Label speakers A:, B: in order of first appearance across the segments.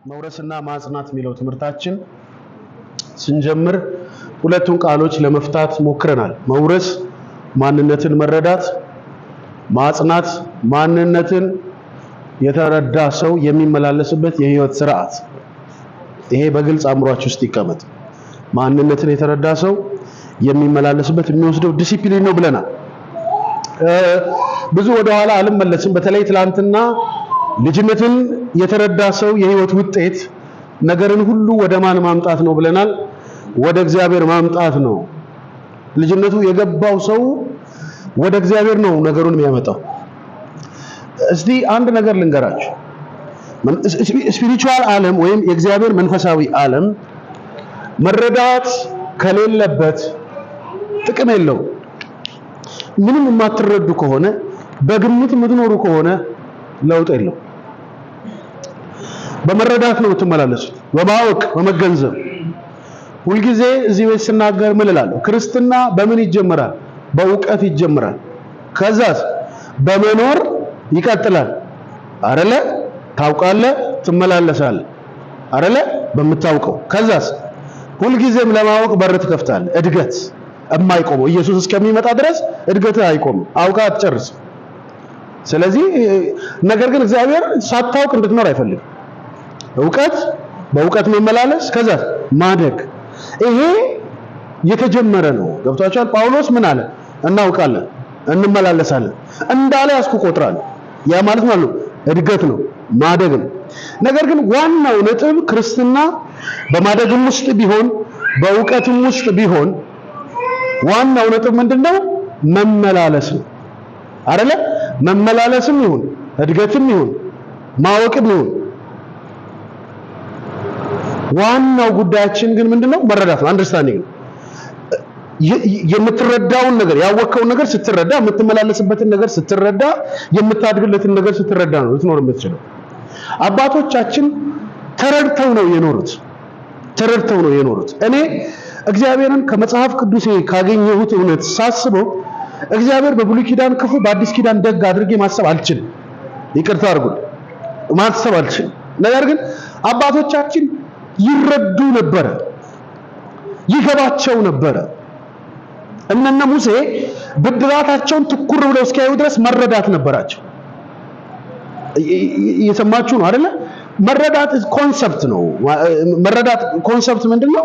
A: መውረስና ማጽናት የሚለው ትምህርታችን ስንጀምር ሁለቱን ቃሎች ለመፍታት ሞክረናል። መውረስ ማንነትን መረዳት፣ ማጽናት ማንነትን የተረዳ ሰው የሚመላለስበት የህይወት ስርዓት። ይሄ በግልጽ አእምሯችሁ ውስጥ ይቀመጥ። ማንነትን የተረዳ ሰው የሚመላለስበት የሚወስደው ዲሲፕሊን ነው ብለናል። ብዙ ወደኋላ አልመለስም። በተለይ ትላንትና ልጅነትን የተረዳ ሰው የህይወት ውጤት ነገርን ሁሉ ወደ ማን ማምጣት ነው ብለናል? ወደ እግዚአብሔር ማምጣት ነው። ልጅነቱ የገባው ሰው ወደ እግዚአብሔር ነው ነገሩን የሚያመጣው። እስቲ አንድ ነገር ልንገራችሁ። ስፒሪቹዋል ዓለም ወይም የእግዚአብሔር መንፈሳዊ ዓለም መረዳት ከሌለበት ጥቅም የለው። ምንም የማትረዱ ከሆነ በግምት የምትኖሩ ከሆነ ለውጥ የለው። በመረዳት ነው የምትመላለሱት፣ በማወቅ በመገንዘብ። ሁልጊዜ እዚህ ቤት ስናገር ምን እላለሁ? ክርስትና በምን ይጀምራል? በእውቀት ይጀምራል። ከዛስ በመኖር ይቀጥላል። አይደለ? ታውቃለህ፣ ትመላለሳለህ። አይደለ? በምታውቀው። ከዛስ ሁልጊዜም ለማወቅ በር ትከፍታለህ። እድገት የማይቆመው ኢየሱስ እስከሚመጣ ድረስ እድገትህ አይቆምም። አውቃ አትጨርስም። ስለዚህ ነገር ግን እግዚአብሔር ሳታውቅ እንድትኖር አይፈልግም። እውቀት፣ በእውቀት መመላለስ፣ ከዛ ማደግ። ይሄ የተጀመረ ነው። ገብቷችኋል? ጳውሎስ ምን አለ? እናውቃለን፣ እንመላለሳለን እንዳለ ያስኩ ቆጥራለሁ። ያ ማለት ነው እድገት ነው፣ ማደግ ነው። ነገር ግን ዋናው ነጥብ ክርስትና በማደግም ውስጥ ቢሆን በእውቀትም ውስጥ ቢሆን ዋናው ነጥብ ምንድነው? መመላለስ ነው። አይደለ? መመላለስም ይሁን እድገትም ይሁን ማወቅም ይሁን ዋናው ጉዳያችን ግን ምንድነው? መረዳት ነው። አንደርስታንዲንግ ነው። የምትረዳውን ነገር ያወቀውን ነገር ስትረዳ፣ የምትመላለስበትን ነገር ስትረዳ፣ የምታድግለትን ነገር ስትረዳ ነው ልትኖር የምትችለው። አባቶቻችን ተረድተው ነው የኖሩት። እኔ እግዚአብሔርን ከመጽሐፍ ቅዱሴ ካገኘሁት እውነት ሳስበው እግዚአብሔር በብሉይ ኪዳን ክፉ በአዲስ ኪዳን ደግ አድርጌ ማሰብ አልችልም። ይቅርታ አድርጉልኝ፣ ማሰብ አልችልም። ነገር ግን አባቶቻችን ይረዱ ነበረ፣ ይገባቸው ነበረ። እነነ ሙሴ ብድራታቸውን ትኩር ብለው እስኪያዩ ድረስ መረዳት ነበራቸው። እየሰማችሁ ነው አይደለ? መረዳት ኮንሰፕት ነው። መረዳት ኮንሰፕት ምንድነው?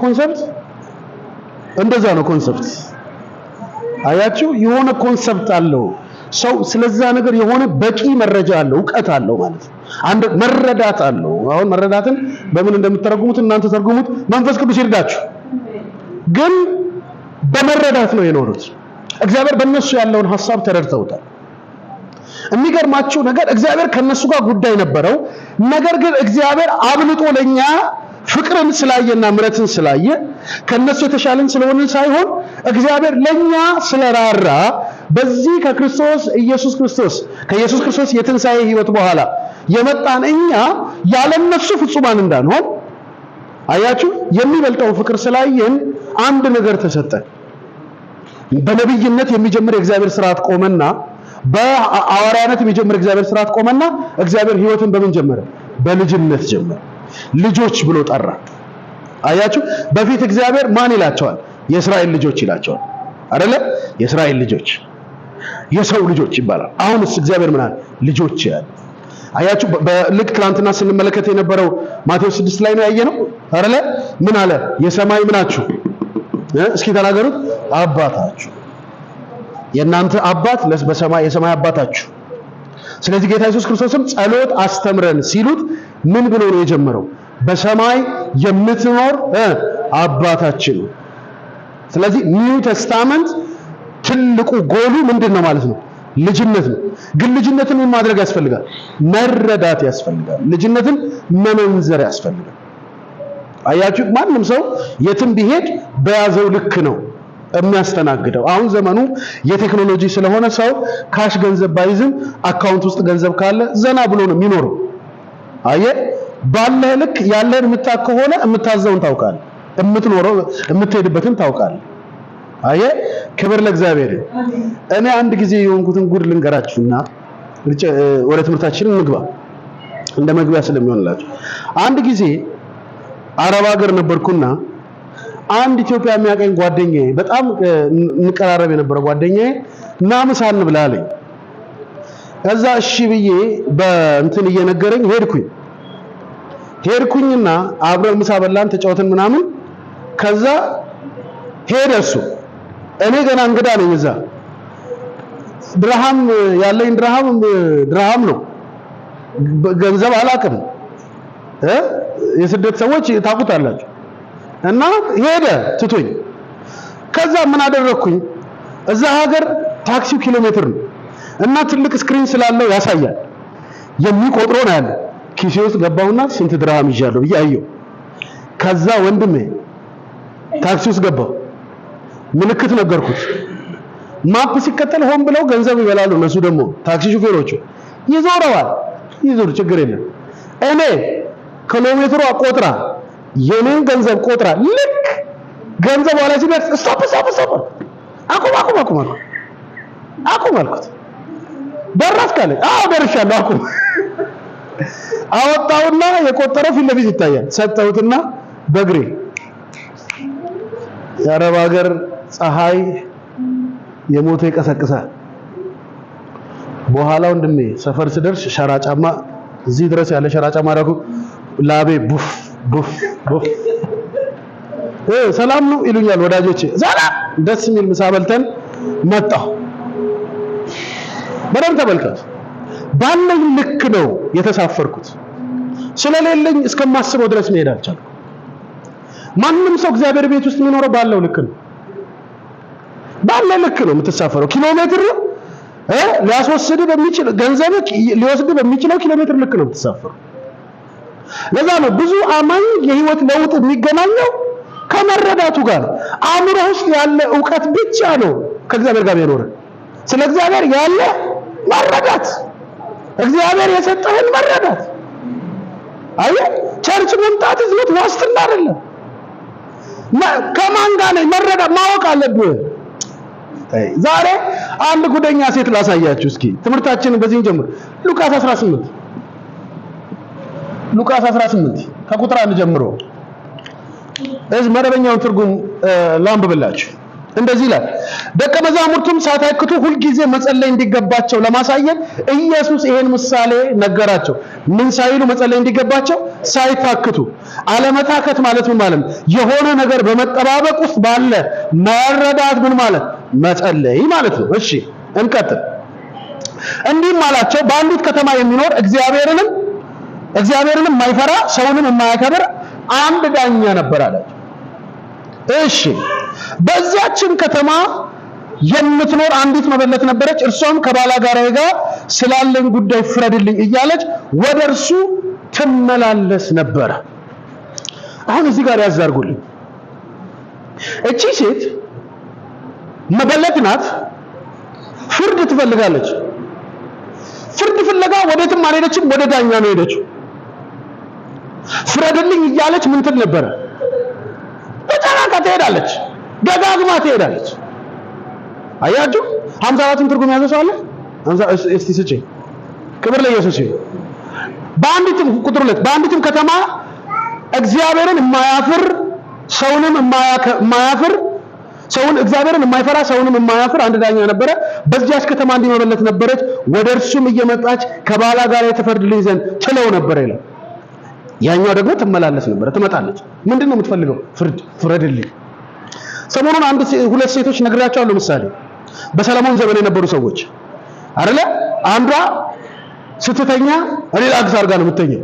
A: ኮንሰፕት? እንደዛ ነው ኮንሰፕት። አያችሁ፣ የሆነ ኮንሰፕት አለው ሰው ስለዛ ነገር የሆነ በቂ መረጃ አለው፣ እውቀት አለው ማለት ነው። አንድ መረዳት አለው። አሁን መረዳትን በምን እንደምትተረጉሙት እናንተ ተርጉሙት፣ መንፈስ ቅዱስ ይርዳችሁ። ግን በመረዳት ነው የኖሩት። እግዚአብሔር በእነሱ ያለውን ሐሳብ ተረድተውታል። የሚገርማችሁ ነገር እግዚአብሔር ከነሱ ጋር ጉዳይ ነበረው። ነገር ግን እግዚአብሔር አብልጦ ለኛ ፍቅርን ስላየና ምሕረትን ስላየ ከነሱ የተሻለን ስለሆነ ሳይሆን እግዚአብሔር ለኛ ስለራራ በዚህ ከኢየሱስ ክርስቶስ የትንሣኤ ህይወት በኋላ የመጣን እኛ ያለነሱ ፍጹማን እንዳንሆን አያችሁ፣ የሚበልጠው ፍቅር ስላየን አንድ ነገር ተሰጠን። በነብይነት የሚጀምር የእግዚአብሔር ስርዓት ቆመና፣ በሐዋርያነት የሚጀምር የእግዚአብሔር ስርዓት ቆመና እግዚአብሔር ህይወትን በምን ጀመረ? በልጅነት ጀመረ። ልጆች ብሎ ጠራ። አያችሁ፣ በፊት እግዚአብሔር ማን ይላቸዋል? የእስራኤል ልጆች ይላቸዋል አይደለ? የእስራኤል ልጆች፣ የሰው ልጆች ይባላል። አሁንስ እግዚአብሔር ምን አለ? ልጆች ያለ። አያችሁ፣ በልክ ትናንትና ስንመለከት የነበረው ማቴዎስ 6 ላይ ነው ያየነው አይደለ? ምን አለ? የሰማይ ምናችሁ? እስኪ ተናገሩት። አባታችሁ። የእናንተ አባት በሰማይ የሰማይ አባታችሁ። ስለዚህ ጌታ ኢየሱስ ክርስቶስም ጸሎት አስተምረን ሲሉት ምን ብሎ ነው የጀመረው? በሰማይ የምትኖር አባታችን። ስለዚህ ኒው ቴስታመንት ትልቁ ጎሉ ምንድነው ማለት ነው? ልጅነት ነው። ግን ልጅነትን ምን ማድረግ ያስፈልጋል? መረዳት ያስፈልጋል። ልጅነትን መመንዘር ያስፈልጋል። አያችሁ፣ ማንም ሰው የትም ቢሄድ በያዘው ልክ ነው የሚያስተናግደው። አሁን ዘመኑ የቴክኖሎጂ ስለሆነ ሰው ካሽ ገንዘብ ባይዝም አካውንት ውስጥ ገንዘብ ካለ ዘና ብሎ ነው የሚኖረው። አየህ፣ ባለህ ልክ ያለህን የምታውቅ ከሆነ የምታዘውን ታውቃለህ፣ የምትኖረው የምትሄድበትን ታውቃለህ። አየህ፣ ክብር ለእግዚአብሔር። እኔ አንድ ጊዜ የሆንኩትን ጉድ ልንገራችሁና ወደ ትምህርታችን እንግባ። እንደ መግቢያ ስለሚሆንላችሁ። አንድ ጊዜ አረብ ሀገር ነበርኩና አንድ ኢትዮጵያ የሚያቀኝ ጓደኛዬ በጣም እንቀራረብ የነበረ ጓደኛዬ እና ምሳ እንብላ አለኝ። ከዛ እሺ ብዬ በእንትን እየነገረኝ ሄድኩኝና አብረን ምሳ በላን ተጫወትን ምናምን። ከዛ ሄደ እሱ። እኔ ገና እንግዳ ነኝ እዛ። ድርሃም ያለኝ ድርሃም ነው፣ ገንዘብ አላውቅም። የስደት ሰዎች ታውቁታላችሁ። እና ሄደ ትቶኝ። ከዛ ምን አደረኩኝ? እዛ ሀገር ታክሲው ኪሎ ሜትር ነው እና ትልቅ ስክሪን ስላለው ያሳያል። የሚቆጥረው ነው ያለው። ኪሴ ውስጥ ገባሁና ስንት ድርሃም ይዣለሁ ብዬ አየሁ። ከዛ ወንድሜ ታክሲ ውስጥ ገባሁ፣ ምልክት ነገርኩት። ማፕ ሲከተል ሆን ብለው ገንዘብ ይበላሉ እነሱ ደግሞ ታክሲ ሹፌሮቹ። ይዞረዋል፣ ይዞር ችግር የለም። እኔ ኪሎሜትሯ ቆጥራ የኔን ገንዘብ ቆጥራ ልክ ገንዘብ ዋላ ሲደርስ ስቶፕ አቁም አልኩት። ደረስክ አለኝ። አዎ ደርሻለሁ አቁም። አወጣውና የቆጠረው ፊት ለፊት ይታያል። ሰጠሁትና በእግሬ የአረብ ሀገር ፀሐይ የሞተ ይቀሰቅሳል። በኋላ ወንድሜ ሰፈር ስደርስ ሸራ ጫማ እዚህ ድረስ ያለ ሸራ ጫማ አደረኩ። ላቤ ቡፍ ሰላም ነው ይሉኛል ወዳጆቼ። ሰላም ደስ የሚል ምሳ በልተን መጣሁ። በደንብ ተመልከቱ። ባለኝ ልክ ነው የተሳፈርኩት። ስለሌለኝ እስከማስበው ድረስ መሄድ አልቻልኩም። ማንም ሰው እግዚአብሔር ቤት ውስጥ የሚኖረው ባለው ልክ ነው። ባለ ልክ ነው የምትሳፈረው። ኪሎ ሜትር ሊያስወስድ በሚችል ገንዘብ ሊወስድ በሚችለው ኪሎ ሜትር ልክ ነው የምትሳፈረው። ለዛ ነው ብዙ አማኝ የህይወት ለውጥ የሚገናኘው ከመረዳቱ ጋር ነው። አእምሮ ውስጥ ያለ ዕውቀት ብቻ ነው ከእግዚአብሔር ጋር የሚያኖር። ስለ እግዚአብሔር ያለ መረዳት፣ እግዚአብሔር የሰጠህን መረዳት። አየህ፣ ቸርች መምጣት ዝም ዋስትና አይደለም። ከማን ጋር ነው መረዳት ማወቅ አለብህ። ዛሬ አንድ ጉደኛ ሴት ላሳያችሁ እስኪ። ትምህርታችንን በዚህ ጀምር። ሉቃስ 18 ከቁጥር 1 ጀምሮ እዚህ መደበኛውን ትርጉም ላንብብላችሁ። እንደዚህ ይላል። ደቀ መዛሙርቱም ሳይታክቱ ሁልጊዜ መጸለይ እንዲገባቸው ለማሳየት ኢየሱስ ይሄን ምሳሌ ነገራቸው። ምን ሳይሉ መጸለይ እንዲገባቸው? ሳይታክቱ። አለመታከት ማለት ምን ማለት ነው? የሆነ ነገር በመጠባበቅ ውስጥ ባለ መረዳት ምን ማለት? መጸለይ ማለት ነው። እሺ እንቀጥል። እንዲህም አላቸው፣ በአንዲት ከተማ የሚኖር እግዚአብሔርንም የማይፈራ ሰውንም የማያከብር አንድ ዳኛ ነበር አላቸው። እሺ በዚያችን ከተማ የምትኖር አንዲት መበለት ነበረች። እርሷም ከባላጋራዬ ጋር ስላለኝ ጉዳይ ፍረድልኝ እያለች ወደ እርሱ ትመላለስ ነበረ። አሁን እዚህ ጋር ያዛርጉልኝ። እቺ ሴት መበለት ናት። ፍርድ ትፈልጋለች። ፍርድ ፍለጋ ወዴትም አልሄደችም፣ ወደ ዳኛ ነው ሄደችው። ፍረድልኝ እያለች ምን ትል ነበረ? በጨራቃ ትሄዳለች፣ ደጋግማ ትሄዳለች። አያችሁ 54ን ትርጉም ያዘ ሰው አለ? እስቲ ስጪኝ። ክብር ለኢየሱስ ይሁን። በአንዲትም ቁጥር 2 በአንዲትም ከተማ እግዚአብሔርን የማያፍር ሰውንም የማያፍር እግዚአብሔርን የማይፈራ ሰውንም የማያፍር አንድ ዳኛ ነበረ። በዚያች ከተማ አንዲት መበለት ነበረች። ወደ እርሱም እየመጣች ከባላ ጋር የተፈርድልኝ ዘንድ ትለው ነበር ይላል። ያኛው ደግሞ ትመላለስ ነበር፣ ትመጣለች። ምንድነው የምትፈልገው? ፍረድልኝ። ሰሞኑን ሁለት ሴቶች ነግራቸዋለሁ። ምሳሌ በሰለሞን ዘመን የነበሩ ሰዎች አይደለ? አንዷ ስትተኛ ሪላክስ አድርጋ ነው የምትተኛው።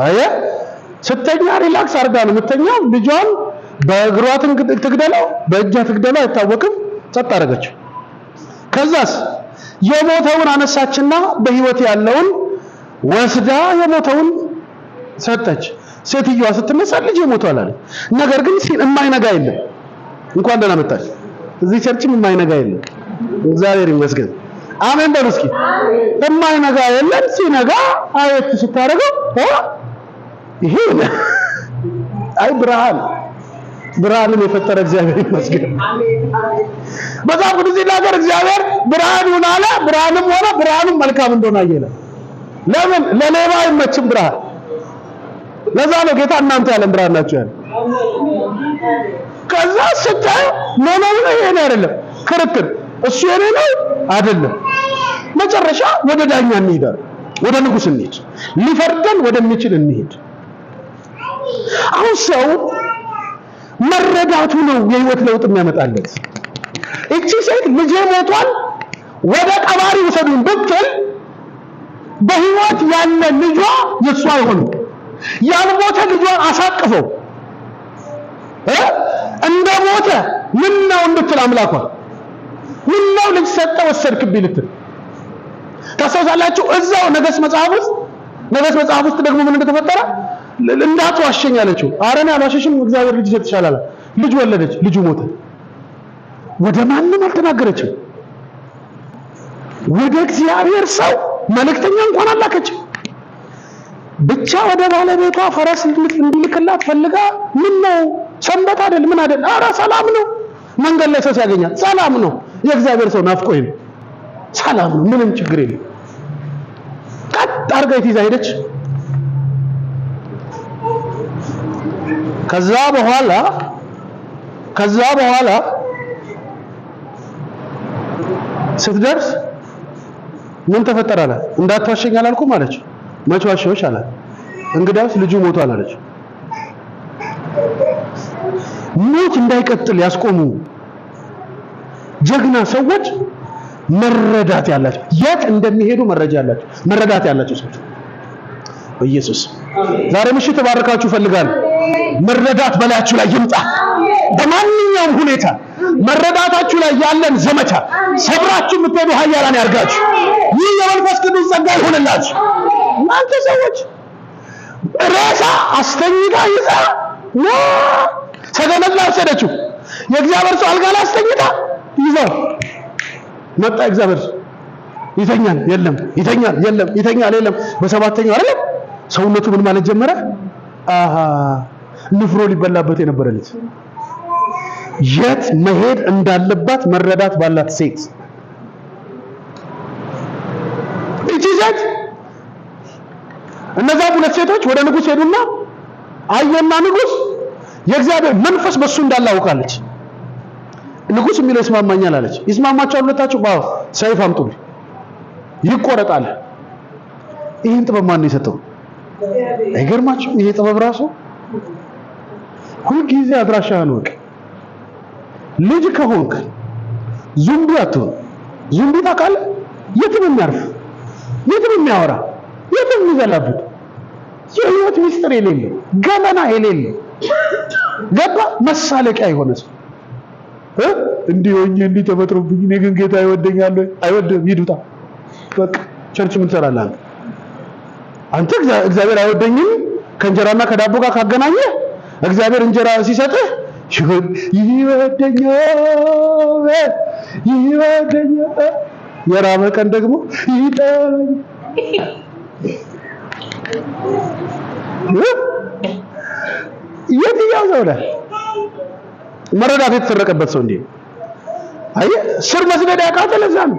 A: አየህ፣ ስትተኛ ሪላክስ አድርጋ ነው የምትተኛው። ልጇን በእግሯ ትግደለው በእጇ ትግደለው አይታወቅም፣ ጸጥ አደረገችው። ከዛስ የሞተውን አነሳችና በህይወት ያለውን ወስዳ የሞተውን ሰጠች። ሴትዮዋ ስትነሳ ልጅ ሞቷል አለ። ነገር ግን የማይነጋ የለም። እንኳን ደህና መጣች። እዚህ ቸርችም የማይነጋ የለም። እግዚአብሔር ይመስገን። አሜን በሉ እስኪ። የማይነጋ የለም። ሲነጋ አየት ስታደርገው ይሄ አይ ብርሃንን የፈጠረ እግዚአብሔር ይመስገን። በዛፍ ቅዱስ ሲናገር እግዚአብሔር ብርሃን ይሁን አለ፣ ብርሃንም ሆነ፣ ብርሃኑም መልካም እንደሆነ አየለ። ለምን ለሌባ አይመችም ብርሃን። ለዛ ነው ጌታ እናንተ ያለን ብርሃን ናችሁ ያለ። ከዛ ስታይ ነው ይሄን አይደለም ክርክር፣ እሱ የኔ ነው አይደለም። መጨረሻ ወደ ዳኛ እንሂድ፣ ወደ ንጉስ እንሂድ፣ ሊፈርደን ወደሚችል እንሂድ። አሁን ሰው መረዳቱ ነው የህይወት ለውጥ የሚያመጣለት። እቺ ሴት ልጄ ሞቷል ወደ ቀባሪ ውሰዱን ብትል በህይወት ያለ ልጇ የሷ አይሆንም። ያልሞተ ልጇን አሳቅፈው እንደ ሞተ ምን ነው እንድትል አምላኳ ምን ነው ልጅ ሰጠ ወሰድክብኝ ልትል ታስታውሳላችሁ። እዛው ነገሥት መጽሐፍ ውስጥ ደግሞ ምን እንደተፈጠረ እንዳትዋሸኝ አለችው። አረና አልዋሸሽም፣ እግዚአብሔር ልጅ ይሰጥሻል አለ። ልጅ ወለደች፣ ልጁ ሞተ። ወደ ማንም አልተናገረችም። ወደ እግዚአብሔር ሰው መልእክተኛ እንኳን አላከችም። ብቻ ወደ ባለቤቷ ፈረስ እንዲልክላት ፈልጋ ምን ነው ሰንበት አይደል ምን አይደል፣ ኧረ ሰላም ነው። መንገድ ላይ ሰው ሲያገኛት ሰላም ነው። የእግዚአብሔር ሰው ናፍቆኝ ነው፣ ሰላም ነው፣ ምንም ችግር የለም። ቀጥ አድርጋ ይዛ ሄደች። ከዛ በኋላ ስትደርስ ምን ተፈጠረ አለ። እንዳትዋሸኝ አላልኩም አለች። መቼ ዋሸሁሽ አላት። እንግዲያውስ ልጁ ሞቷል አለች። ሞት እንዳይቀጥል ያስቆሙ ጀግና ሰዎች መረዳት ያላቸው፣ የት እንደሚሄዱ መረዳት ያላቸው ሰዎች በኢየሱስ ዛሬ ምሽት ተባረካችሁ ፈልጋለሁ። መረዳት በላያችሁ ላይ ይምጣ። በማንኛውም ሁኔታ መረዳታችሁ ላይ ያለን ዘመቻ ሰብራችሁ የምትሄዱ ኃያላን ያርጋችሁ። ይህ የመንፈስ ቅዱስ ጸጋ ይሆንላችሁ። እናንተ ሰዎች ሬሳ አስተኝታ ይዛ ሰገነት ላይ ወሰደችው። የእግዚአብሔር ሰው አልጋ ላይ አስተኝታ ይዘው መጣ። እግዚአብሔር ይተኛል የለም፣ ይተኛል የለም፣ ይተኛል የለም። በሰባተኛው አይደለም ሰውነቱ ምን ማለት ጀመረ? ንፍሮ ሊበላበት የነበረ ልጅ የት መሄድ እንዳለባት መረዳት ባላት ሴት እቺ ሴት እነዛ ሁለት ሴቶች ወደ ንጉስ ሄዱና አየና ንጉስ የእግዚአብሔር መንፈስ በሱ እንዳላውቃለች። ንጉስ የሚለው ይስማማኛል አለች። ይስማማቻው ሁለታችሁ? ባው ሰይፍ አምጡልኝ ይቆረጣል። ይሄን ጥበብ ማን ነው የሰጠው? አይገርማችሁ? ይሄ ጥበብ ራሱ ሁልጊዜ አድራሻህን ወቅ። ልጅ ከሆንክ ዙምቢ አትሁን። ዙምቢ ታውቃለህ? የትም የሚያርፍ የትም የሚያወራ የትም የሚዘላብት የህይወት ሚስጥር የሌለው ገመና የሌለው ገባ መሳለቂያ የሆነ ሰው እንዲህ ሆኜ እንዲህ ተፈጥሮብኝ እኔ ግን ጌታ ይወደኛል አይወድም ይዱታ በቃ ቸርች ምን ትሰራለህ አንተ? እግዚአብሔር አይወደኝም ከእንጀራና ከዳቦ ጋር ካገናኘ እግዚአብሔር እንጀራ ሲሰጥህ ይወደኛል የራበ ቀን ደግሞ ይጠራኝ። የትኛው ሰው ነህ? መረዳት የተሰረቀበት ሰው እንዴ! አየህ ስር መስደድ ያቃተህ ለዛ ነው።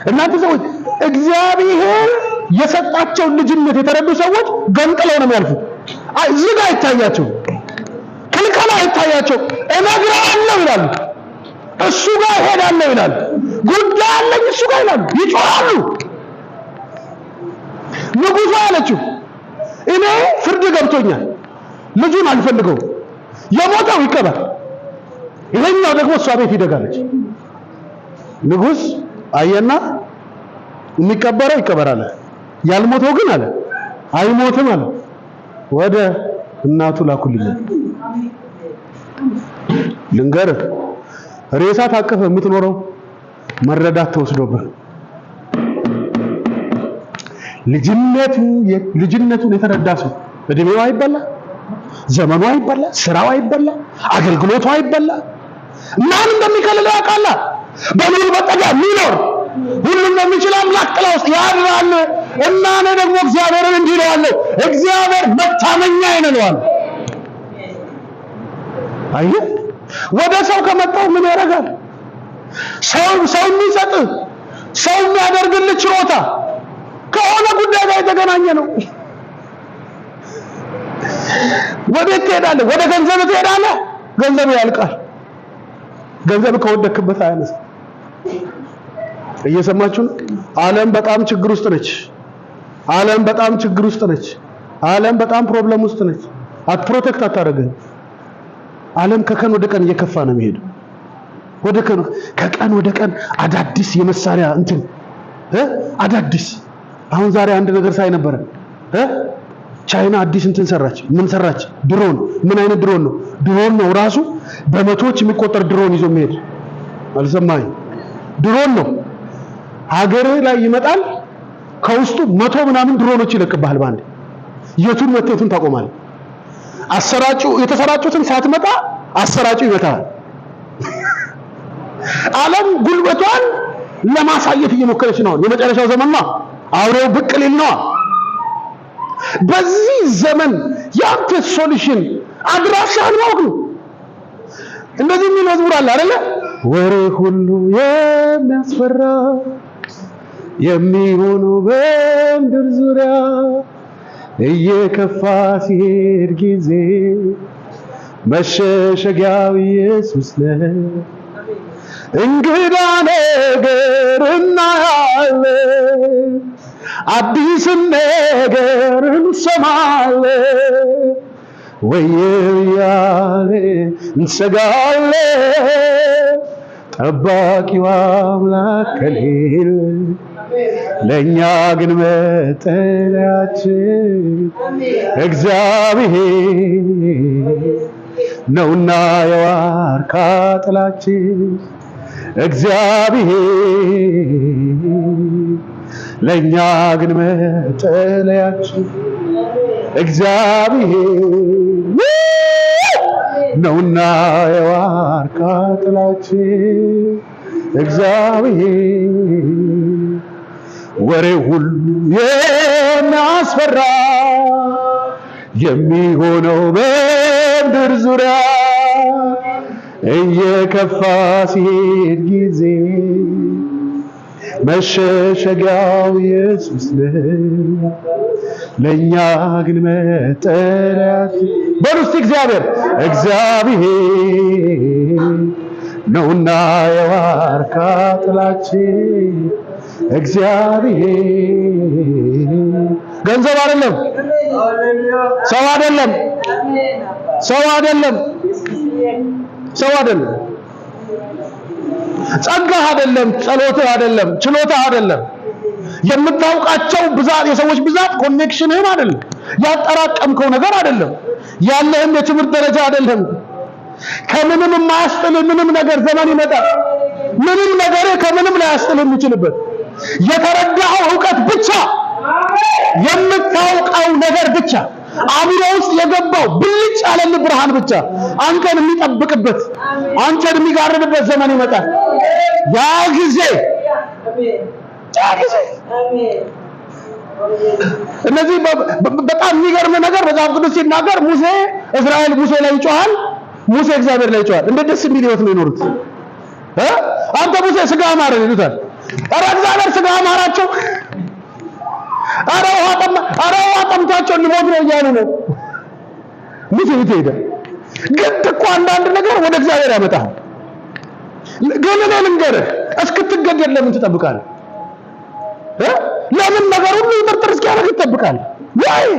A: እናንተ ሰዎች እግዚአብሔር የሰጣቸው ልጅነት የተረዱ ሰዎች ገንጥለው ነው የሚያልፉት። ዝግ አይታያቸው፣ ክልከላ አይታያቸው። እነግርሃለሁ ይላሉ፣ እሱ ጋር እሄዳለሁ ይላሉ፣ ጉዳይ አለኝ እሱ ጋር ይላሉ፣ ይጮሃሉ። ንጉሷ አለችው እኔ ፍርድ ገብቶኛል፣ ልጁን አልፈልገው፣ የሞተው ይቀበር፣ ይሄኛው ደግሞ እሷ ቤት ይደጋለች። ንጉስ አየና የሚቀበረው ይቀበራል፣ ያልሞተው ግን አለ አይሞትም አለ። ወደ እናቱ ላኩልኝ። ልንገርህ ሬሳ ታቀፈ የምትኖረው መረዳት ተወስዶብህ ልጅነቱን የተረዳ ሰው እድሜው አይበላ፣ ዘመኑ አይበላ፣ ስራው አይበላ፣ አገልግሎቱ አይበላ። ማን እንደሚከልለው ያውቃል። በኑር በጠጋ ሚኖር ሁሉም በሚችል አምላክ ጥላ ውስጥ ያድራል። እና እኔ ደግሞ እግዚአብሔርን እንዲህ እለዋለሁ፣ እግዚአብሔር መታመኛዬ ነው እለዋለሁ። አየህ ወደ ሰው ከመጣው ምን ያደርጋል? ሰው የሚሰጥህ ሰው የሚያደርግልህ ችሮታ ከሆነ ጉዳይ ጋር የተገናኘ ነው። ወዴት ትሄዳለህ? ወደ ገንዘብ ትሄዳለህ። ገንዘብ ያልቃል። ገንዘብ ከወደክበት አያነሳም። እየሰማችሁ ነው? ዓለም በጣም ችግር ውስጥ ነች። ዓለም በጣም ችግር ውስጥ ነች። ዓለም በጣም ፕሮብለም ውስጥ ነች። ፕሮቴክት አታደርግም። ዓለም ከቀን ወደ ቀን እየከፋ ነው የሚሄደው። ከቀን ወደ ቀን አዳዲስ የመሳሪያ አዳዲስ አሁን ዛሬ አንድ ነገር ሳይ ነበር። ቻይና አዲስ ሰራች። ምን ሰራች? ድሮን። ምን አይነት ድሮን ነው? ድሮን ነው ራሱ በመቶዎች የሚቆጠር ድሮን ይዞ የሚሄድ አልሰማኝ። ድሮን ነው ሀገር ላይ ይመጣል። ከውስጡ 100 ምናምን ድሮኖች ይለቅብሃል ባንዴ። የቱን መተቱን ታቆማለህ። የተሰራጩትን ሳትመጣ አሰራጩ ይመታል። ዓለም ጉልበቷን ለማሳየት እየሞከረች ነው። የመጨረሻው ዘመን ነው። አውሬው ብቅ ሊል ነው። በዚህ ዘመን ያንተ ሶሉሽን አድራሻህን ማወቅ ነው። እንደዚህ የሚል መዝሙር አለ አይደለ? ወሬ ሁሉ የሚያስፈራ የሚሆነው በምድር ዙሪያ እየከፋ ሲሄድ ጊዜ መሸሸጊያው ኢየሱስ ነው። እንግዳ ነገር እናያለን፣ አዲስ ነገር እንሰማለን። ወየው እያልን እንሰጋለን፣ ጠባቂው አምላክ ከሌለ ለእኛ ግን መጠለያችን እግዚአብሔር ነውና የዋርካ ጥላችን። እግዚአብሔር ለእኛ ግን መጠለያችን እግዚአብሔር ነውና የዋርካ ጥላችን። እግዚአብሔር ወሬ ሁሉ የሚያስፈራ የሚሆነው በምድር ዙሪያ እየከፋ ሲሄድ ጊዜ መሸሸጊያው ኢየሱስ ነው። ለእኛ ግን መጠለያችን በሉ እስቲ እግዚአብሔር ነውና የዋርካ ጥላችን። እግዚአብሔር ገንዘብ አይደለም፣ ሰው አይደለም፣ ጸጋህ አይደለም፣ ጸሎትህ አይደለም፣ ችሎታህ አይደለም፣ የምታውቃቸው ብዛት የሰዎች ብዛት ኮኔክሽንህም አይደለም፣ ያጠራቀምከው ነገር አይደለም፣ ያለህም የትምህርት ደረጃ አይደለም። ከምንም የማያስጥልህ ምንም ነገር ዘመን ይመጣል። ምንም ነገር ከምንም ላይ ያስጥልህ የሚችልበት የተረዳኸው ዕውቀት ብቻ፣ የምታውቀው ነገር ብቻ፣ አእምሮ ውስጥ የገባው ብልጭ ያለልህ ብርሃን ብቻ አንተን የሚጠብቅበት አንተን የሚጋርድበት ዘመን ይመጣል። ያ ጊዜ እነዚህ በጣም የሚገርም ነገር መጽሐፍ ቅዱስ ሲናገር እስራኤል ሙሴ ላይ ይጮሃል፣ ሙሴ እግዚአብሔር ላይ ይጮሃል። እንዴት ደስ የሚል ህይወት ነው የኖሩት። አንተ ሙሴ ስጋ አማረን ይሉታል። ኧረ እግዚአብሔር ስጋ አማራቸው። ኧረ ውሃ ጠምቷቸው ሊሞት ነው እያሉ ነው። ሙሴ የት ሄደ? ግን እኮ አንዳንድ ነገር ወደ እግዚአብሔር ያመጣል። ግን እኔ ልንገርህ፣ እስክትገደል ለምን ትጠብቃለህ? ለምን ነገር ሁሉ ይጥርጥር እስኪያደርግ ትጠብቃለህ? ወይ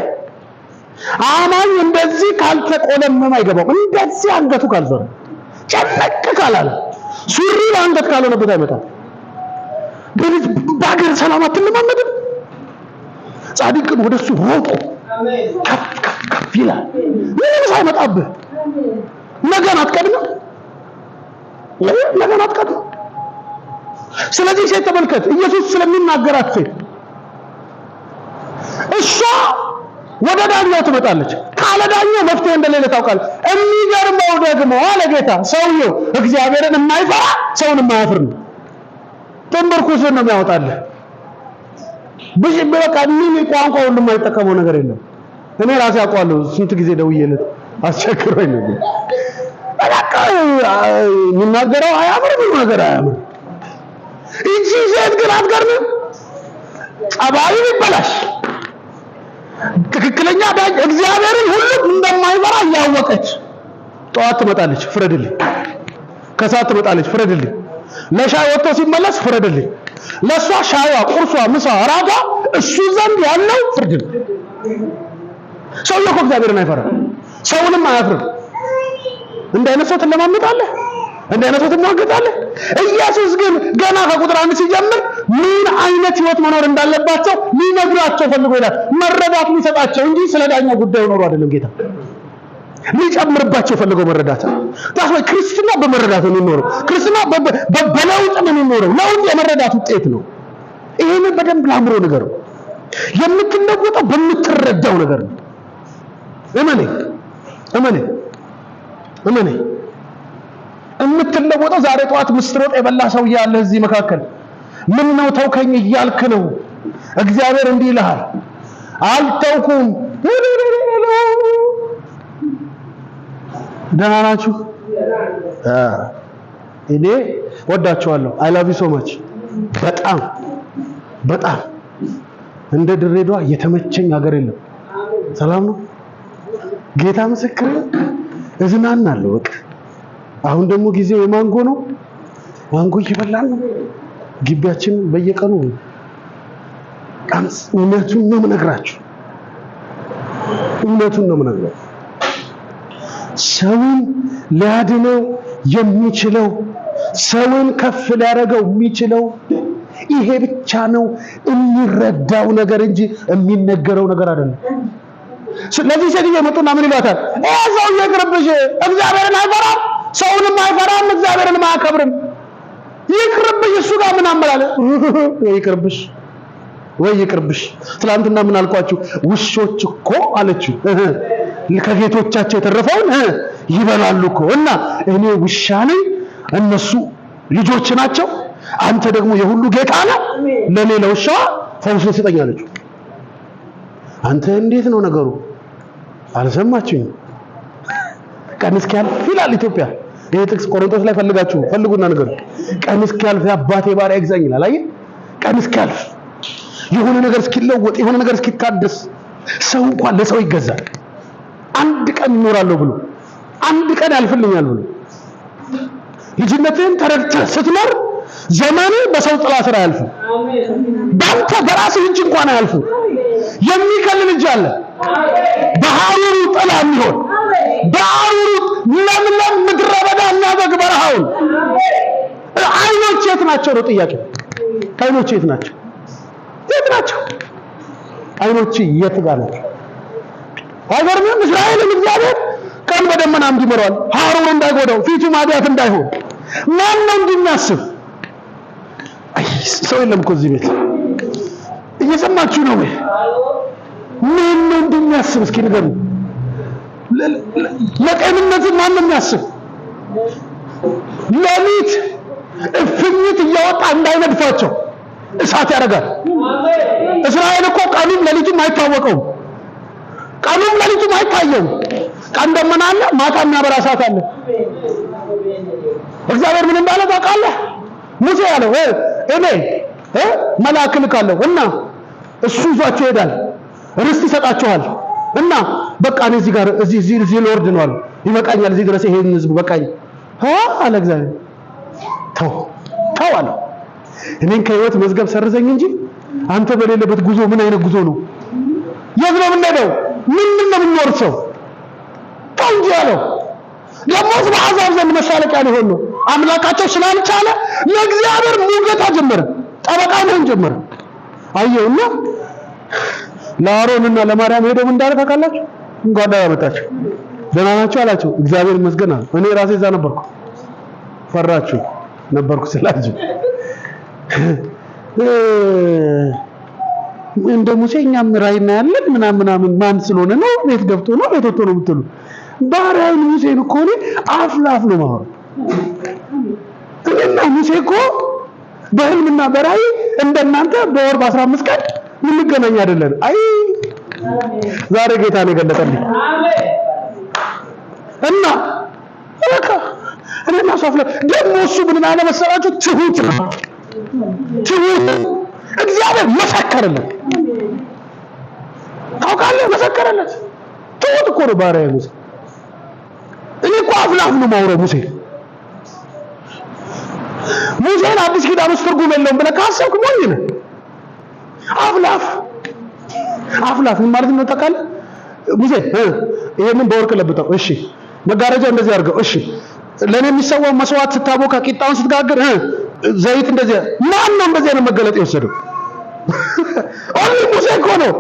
A: አማኝ እንደዚህ ካልተቆለመመ አይገባም። እንደዚህ አንገቱ ካልዞረ ጨነቅ ካላለ ሱሪ አንገት ካልሆነበት አይመጣም። በሀገር ሰላም አትለማመድም። ጻድቅን ወደሱ ሮጦ ከፍ ይላል። ምንም ሳይመጣብህ ነገን አትቀድምም። ስለዚህ ሴት ተመልከት፣ ኢየሱስ ስለሚናገራት ሴት እሷ ወደ ዳኛው ትመጣለች። ካለ ዳኛው መፍትሄ እንደሌለ ታውቃለች። የሚገርመው ደግሞ አለ ጌታ፣ ሰውየው እግዚአብሔርን የማይፈራ ሰውን የማያፍር ነው። ትንበርኩስን ነው የሚያወጣልህ። በቃ ምን ቋንቋ ሁሉ የማይጠቀመው ነገር የለም። እኔ ራሴ አውቀዋለሁ። ስንት ጊዜ ደውዬለት አስቸግሮኝ ነው። በቃ የሚናገረው አያምር፣ ምንም ነገር አያምር። እቺ ሴት ግን አትገርምም? ጸባዩ ይበላሽ ትክክለኛ ዳኝ እግዚአብሔርን ሁሉ እንደማይመራ ያወቀች ጠዋት ትመጣለች ፍረድልኝ ከሰዓት ትመጣለች ፍረድልኝ ለሻይ ወጥቶ ሲመለስ ፍረድልኝ ለሷ ሻይዋ ቁርሷ ምሳ ራጋ እሱ ዘንድ ያለው ፍርድ ነው ሰውየው እኮ እግዚአብሔርን አይፈራም ሰውንም አያፍርም እንደ አይነት ሰው ትለማመጣለህ እንደ አይነት ሰው ትሟገታለህ ኢየሱስ ግን ገና ከቁጥር 1 ሲጀምር ምን አይነት ህይወት መኖር እንዳለባቸው ሊነግራቸው ፈልጎ ይላል መረዳት ሊሰጣቸው እንጂ ስለ ዳኛው ጉዳይ ኖሮ አይደለም ጌታ ሊጨምርባቸው ፈልገው መረዳት ታስ ወይ ክርስትና በመረዳት ነው የሚኖረው ክርስትና በለውጥ ነው የሚኖረው ለውጥ የመረዳት ውጤት ነው ይሄን በደንብ ላምሮ ነገር ነው የምትለወጠው በምትረዳው ነገር ነው እመኔ የምትለወጠው ዛሬ ጠዋት ምስር ወጥ የበላ ሰው ያለ እዚህ መካከል ምን ነው ተውከኝ እያልክ ነው እግዚአብሔር እንዲህ ይልሃል አልተውኩም ደህና ናችሁ እኔ ወዳችኋለሁ I love you so much በጣም እንደ ድሬዳዋ የተመቸኝ ሀገር የለም ሰላም ነው ጌታ ምስክር እዝናናለሁ በቃ አሁን ደግሞ ጊዜው የማንጎ ነው ማንጎ ይበላል ግቢያችን በየቀኑ ቃንስ እውነቱን ነው የምነግራችሁ ሰውን ሊያድነው የሚችለው ሰውን ከፍ ሊያደርገው የሚችለው ይሄ ብቻ ነው የሚረዳው ነገር እንጂ የሚነገረው ነገር አይደለም ስለዚህ ሴትዮ መጡና ምን ይሏታል ሰው ይቅርብሽ እግዚአብሔርን አይፈራም ሰውንም አይፈራም እግዚአብሔርን አያከብርም ይቅርብሽ እሱ ጋር ምን አመላለ ይቅርብሽ ትላንትና ምን አልኳችሁ ውሾች እኮ አለችው ከጌቶቻቸው የተረፈውን ይበላሉ እኮ እና እኔ ውሻ ነኝ እነሱ ልጆች ናቸው አንተ ደግሞ የሁሉ ጌታ ነህ ለኔ ለውሻ ፈውስ ስጠኛለች አንተ እንዴት ነው ነገሩ አልሰማችሁኝ ቀን እስኪያልፍ ይላል ኢትዮጵያ ይሄ ጥቅስ ቆሮንቶስ ላይ ፈልጉና ነገር ቀን እስኪያልፍ አባቴ ባሪያ ይግዛኝ ይላል አይ ቀን እስኪያልፍ የሆነ ነገር እስኪለወጥ የሆነ ነገር እስኪታደስ ሰው እንኳን ለሰው ይገዛል አንድ ቀን ይኖራለሁ ብሎ አንድ ቀን ያልፍልኛል ብሎ ልጅነትን ተረድተህ ስትኖር ዘመኑ በሰው ጥላ ስር አያልፍም ባንተ በራስህ እጅ እንኳን አያልፍም የሚከልል እጅ አለ በሐሩሩ ጥላ የሚሆን በሐሩሩ ለምለም ምድረ በዳ የሚያበቅ በረሃውን አይኖች የት ናቸው ነው ጥያቄ አይኖች የት ናቸው አይኖች የት ጋር ናቸው አይገርምም እስራኤልን እግዚአብሔር ቀን በደመና እንዲመራል ሐሩር እንዳይጎዳው ፊቱ ማዲያት እንዳይሆን ማን ነው እንደሚያስብ አይ ሰው የለም እኮ እዚህ ቤት እየሰማችሁ ነው ወይ ማን ነው እንደሚያስብ እስኪ ንገሩ ለቀንነት ማን ነው የሚያስብ ለሊት እፍኝት እያወጣ እንዳይነድፋቸው እሳት ያደርጋል እስራኤል እኮ ቀኑም ለሊቱም አይታወቀውም ቀኑም ለሊቱም አይታየውም ቀን ደመና አለ ማታ የሚያበራ እሳት አለ እግዚአብሔር ምን እንዳለ ታውቃለህ ሙሴ ያለው እኔ መልአክ ልካለሁ እና እሱ ይዟቸው ይሄዳል ርስት ይሰጣቸዋል እና በቃ እኔ እዚህ ጋር እዚህ ሎርድ ነው አለ ይበቃኛል እዚህ ድረስ ይሄን ህዝብ በቃኝ አለ እግዚአብሔር ተው አለ እኔን ከህይወት መዝገብ ሰርዘኝ እንጂ አንተ በሌለበት ጉዞ ምን አይነት ጉዞ ነው የት ነው የምንሄደው ምን ነው የምንወርሰው ታንጂ ያለው ለሞት በአዛብ ዘንድ መሳለቂያ ሊሆን ነው አምላካቸው ስላልቻለ ለእግዚአብሔር ሙገታ ጀመረ ጠበቃ መሆን ጀመረ አየውና ለአሮንና ለማርያም ሄደው እንዳለ ታውቃላችሁ እንጓዳ ያመጣቸው ደህና ናቸው አላቸው እግዚአብሔር ይመስገን አለ እኔ ራሴ እዛ ነበርኩ ፈራችሁ ነበርኩ ስላችሁ እንደ ሙሴ እኛም ራይና ያለን ምናምን ማን ስለሆነ ነው ቤት ገብቶ ነው ቤት ወጥቶ ነው የምትሉ ባሪያውን ሙሴን እኮ ነው አፍላፍ ነው ማለት እና ሙሴ እኮ በህልምና በራእይ እንደናንተ በወር በ15 ቀን ምንገናኝ አይደለም አይ ዛሬ ጌታ ነው ገለጠልኝ እና በቃ እኔና ሶፍለ ደግሞ እሱ ምን አለ መሰላችሁ ትሁት እግዚአብሔር መሰከረለት። ታውቃለህ? መሰከረለት። ትሁት እኮ ነው ባሪያዬ ሙሴ። እኔ እኮ አፍላፍ ነው ማውራው ሙሴን አዲስ ኪዳን ውስጥ ትርጉም የለውም ብለህ ካሰብክ ሞኝ ነህ። አፍላፍ ምን ማለት ነው ታውቃለህ? ሙሴ ይሄንን በወርቅ ለብጠው፣ እሺ፣ መጋረጃ እንደዚህ አድርገው፣ እሺ፣ ለኔ የሚሰዋው መስዋዕት ስታቦካ፣ ቂጣውን ስትጋግር፣ ዘይት እንደዚህ። ማን ነው እንደዚህ ነው መገለጥ የወሰደው? ኦንሊ ሙሴ እኮ ነው።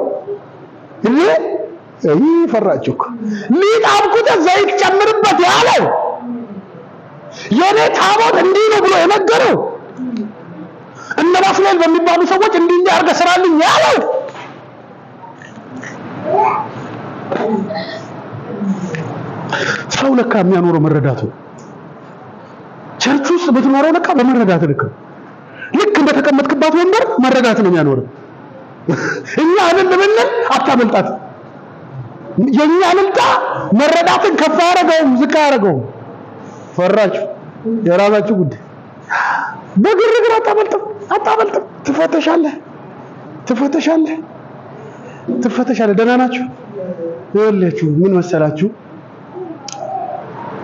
A: ፈራችሁ እኮ ሊጥ አብኩተህ ዘይት ጨምርበት ያለው የኔ ታቦት እንዲህ ነው ብሎ የነገረው እነ ባስሌል በሚባሉ ሰዎች እንዲህ አድርገህ ስራልኝ ያለው ሰው ለካ የሚያኖረው መረዳቱ። ቸርች ውስጥ ብትኖረው ለካ በመረዳት ልክ እንደተቀመጥክባት ወንበር መረዳት ነው የሚያኖረው። እኛ አይደለም አታመልጣት። የኛ ልምጣ መረዳትን ከፍ አደረገው ዝቅ አደረገው። ፈራችሁ የራሳችሁ ጉዳይ። በግርግር አታመልጥም። ትፈተሻለህ። ደህና ናችሁ? ይኸውላችሁ ምን መሰላችሁ?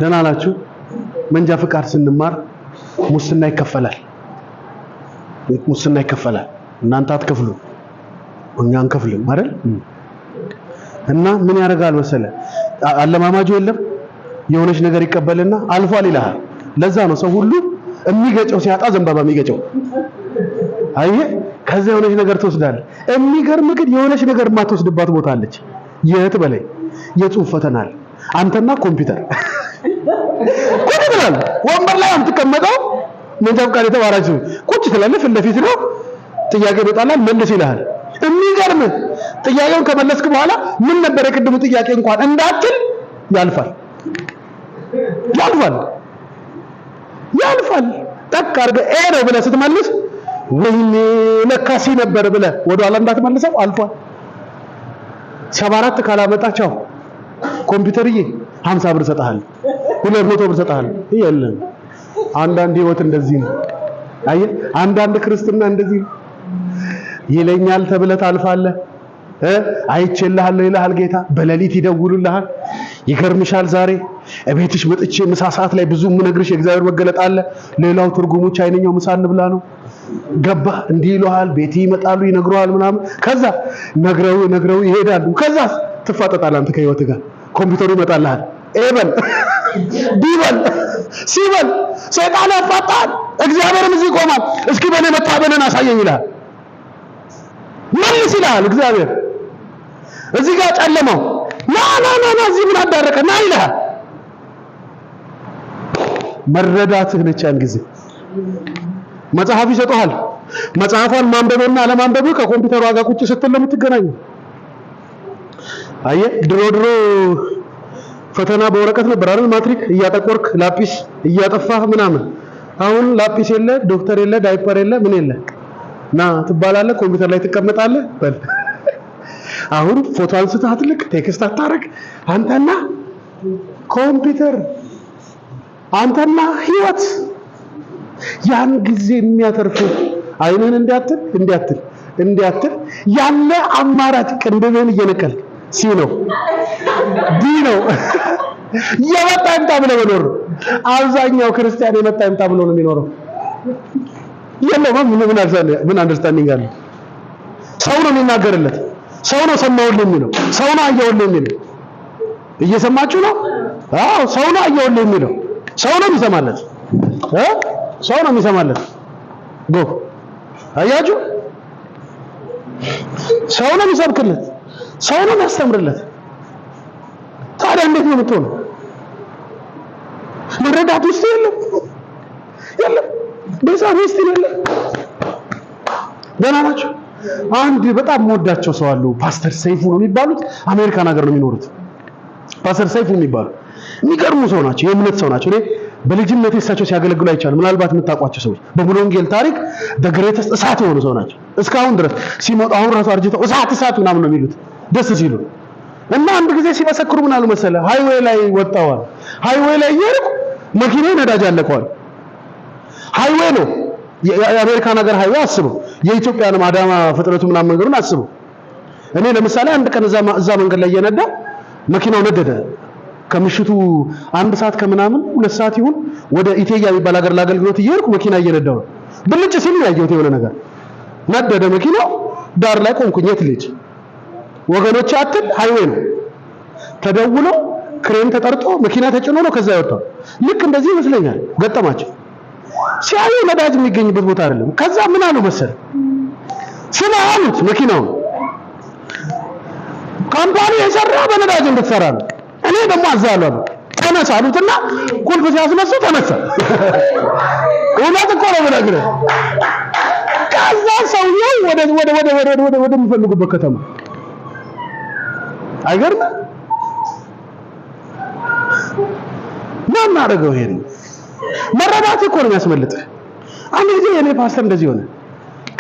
A: ደህና ናችሁ? መንጃ ፍቃድ ስንማር ሙስና ይከፈላል። እናንተ አትከፍሉ፣ እኛ እንከፍልም አይደል? እና ምን ያደርጋል መሰለ አለማማጁ የለም የሆነች ነገር ይቀበልና አልፏል ይልሃል። ለዛ ነው ሰው ሁሉ የሚገጨው ሲያጣ ዘንባባ የሚገጨው። አየህ፣ ከዛ የሆነች ነገር ትወስዳለህ። የሚገርም ግን የሆነች ነገር የማትወስድባት ቦታ አለች። የት በላይ የጽሁፍ ፈተና አለ። አንተና ኮምፒውተር ቁጭ ትላለህ። ወንበር ላይ የምትቀመጠው መንጃ ፍቃድ የተባራችሁ ቁጭ ትላለህ። ፊት ለፊት ነው ጥያቄ ይመጣላል፣ መልስ ይልሃል። የሚገርም ጥያቄውን ከመለስክ በኋላ ምን ነበር የቅድሙ ጥያቄ እንኳን እንዳትል ያልፋል። ጠቅ አድርገህ ነው ብለህ ስትመልስ ወይኔ ለካሲ ነበር ብለህ ወደኋላ እንዳትመልሰው አልፏል። 74 ካላመጣቸው ኮምፒውተርዬ 50 ብር ሰጣለሁ፣ 200 ብር ሰጣለሁ። የለም አንዳንድ ህይወት እንደዚህ ነው። አየህ፣ አንዳንድ ክርስትና እንደዚህ ይለኛል ተብለህ ታልፋለህ። አይቼልሃለሁ ይልሃል ጌታ። በሌሊት ይደውሉልሃል። ይገርምሻል ዛሬ እቤትሽ መጥቼ ምሳ ሰዓት ላይ ብዙ ምነግርሽ የእግዚአብሔር መገለጥ አለ። ሌላው ትርጉሙ ቻይነኛው ምሳ እንብላ ነው። ገባ እንዲህ ይሉሃል። ቤት ይመጣሉ፣ ይነግሩሃል ምናምን። ከዛ ነግረው ይሄዳሉ። ከዛ ትፋጠጣለህ አንተ ከህይወት ጋር። ኮምፒውተሩ ይመጣልሃል። ኤበል ቢበል ሲበል ሰይጣን ያፋጣል። እግዚአብሔርም እዚህ ይቆማል። እስኪ በኔ መታበልን አሳየኝ ይልሃል። መልስ ይልሃል እግዚአብሔር። እዚህ ጋር ጨለመው ና እዚህ ምን አዳረቀ ና ይልሃል። መረዳትህ ነች ያን ጊዜ። መጽሐፍ ይሰጡሃል። መጽሐፏን ማንበብና አለማንበብ ከኮምፒውተሩ ጋር ቁጭ ስትል ለምትገናኘው። አየህ፣ ድሮ ፈተና በወረቀት ነበር አይደል? ማትሪክ እያጠቆርክ ላጲስ እያጠፋህ ምናምን። አሁን ላጲስ የለ፣ ዶክተር የለ፣ ዳይፐር የለ፣ ምን የለ። ና ትባላለህ፣ ኮምፒውተር ላይ ትቀመጣለህ። በል አሁን ፎቶ አንስተህ አትልክ፣ ቴክስት አታረግ። አንተና ኮምፒውተር፣ አንተና ህይወት። ያን ጊዜ የሚያተርፍ አይነን እንዲያትል ያለ አማራጭ ቅንድብህን እየነቀልክ ነው የመጣ ይምጣ ብሎ መኖር። አብዛኛው ክርስቲያን የመጣ ይምጣ ብሎ ነው የሚኖረው። ምን አንደርስታንዲንግ አለ? ሰው ነው የሚናገርለት፣ ሰው ነው ሰማሁልህ የሚለው፣ ሰው ነው አየሁልህ የሚለው። እየሰማችሁ ነው? አዎ፣ ሰው ነው አየሁልህ የሚለው፣ ሰው ነው የሚሰማለት፣ ሰው ነው የሚሰማለት። አያችሁ፣ ሰው ነው የሚሰብክለት፣ ሰው ነው የሚያስተምርለት። ታዲያ እንዴት ነው የምትሆነው? መረዳት ውስጥ የለም በዛሬ ውስጥ የለም። ደህና ናቸው። አንድ በጣም ወዳቸው ሰው አሉ። ፓስተር ሰይፉ ነው የሚባሉት። አሜሪካን ሀገር ነው የሚኖሩት። ፓስተር ሰይፉ የሚባሉ የሚገርሙ ሰው ናቸው። የእምነት ሰው ናቸው። እኔ በልጅነት እሳቸው ሲያገለግሉ አይቻልም። ምናልባት የምታውቋቸው ሰዎች በሙሉ ወንጌል ታሪክ በግሬተስት እሳት የሆኑ ሰው ናቸው። እስካሁን ድረስ ሲመጡ አሁን ራሱ አርጅተው እሳት ምናምን ነው የሚሉት ደስ ሲሉ። እና አንድ ጊዜ ሲመሰክሩ ምን አሉ መሰለ? ሃይዌይ ላይ ወጣዋል። ሃይዌይ ላይ እየሄድኩ መኪናዬ ነዳጅ አለቀዋል። ሃይዌይ ነው የአሜሪካን ሀገር ሃይዌይ አስበው። የኢትዮጵያን አዳማ ፍጥረቱ ምናምን መንገዱን አስቡ። እኔ ለምሳሌ አንድ ቀን እዛ መንገድ ላይ እየነዳ መኪናው ነደደ። ከምሽቱ 1 ሰዓት ከምናምን 2 ሰዓት ይሁን ወደ ኢቴያ የሚባል ሀገር ለአገልግሎት እየሄድኩ መኪና እየነዳሁ ነው። ብልጭ ሲል ያየሁት የሆነ ነገር ነደደ መኪናው። ዳር ላይ ቆምኩኝ። የት ልጅ ወገኖች አትል ሃይዌይ ነው። ተደውሎ ክሬን ተጠርጦ መኪና ተጭኖ ነው ከዛ ያወጣው። ልክ እንደዚህ ይመስለኛል ገጠማቸው። ሲያዩ ነዳጅ የሚገኝበት ቦታ አይደለም። ከዛ ምን አሉ መሰል ስለ አሉት መኪናው ካምፓኒ የሰራው በነዳጅ እንድትሰራ ነው። እኔ ደግሞ አዛለሁ ተነሳ አሉትና ቁልፍ ሲያስነሱ ተነሳ። እውነት እኮ ነው የምነግርህ። ከዛ ሰውዬው ወደ የሚፈልጉበት ከተማ አይገርምም? ማን አደረገው? ይሄን መረዳት እኮ ነው የሚያስመልጥህ። አንድ ጊዜ የኔ ፓስተር እንደዚህ ሆነ።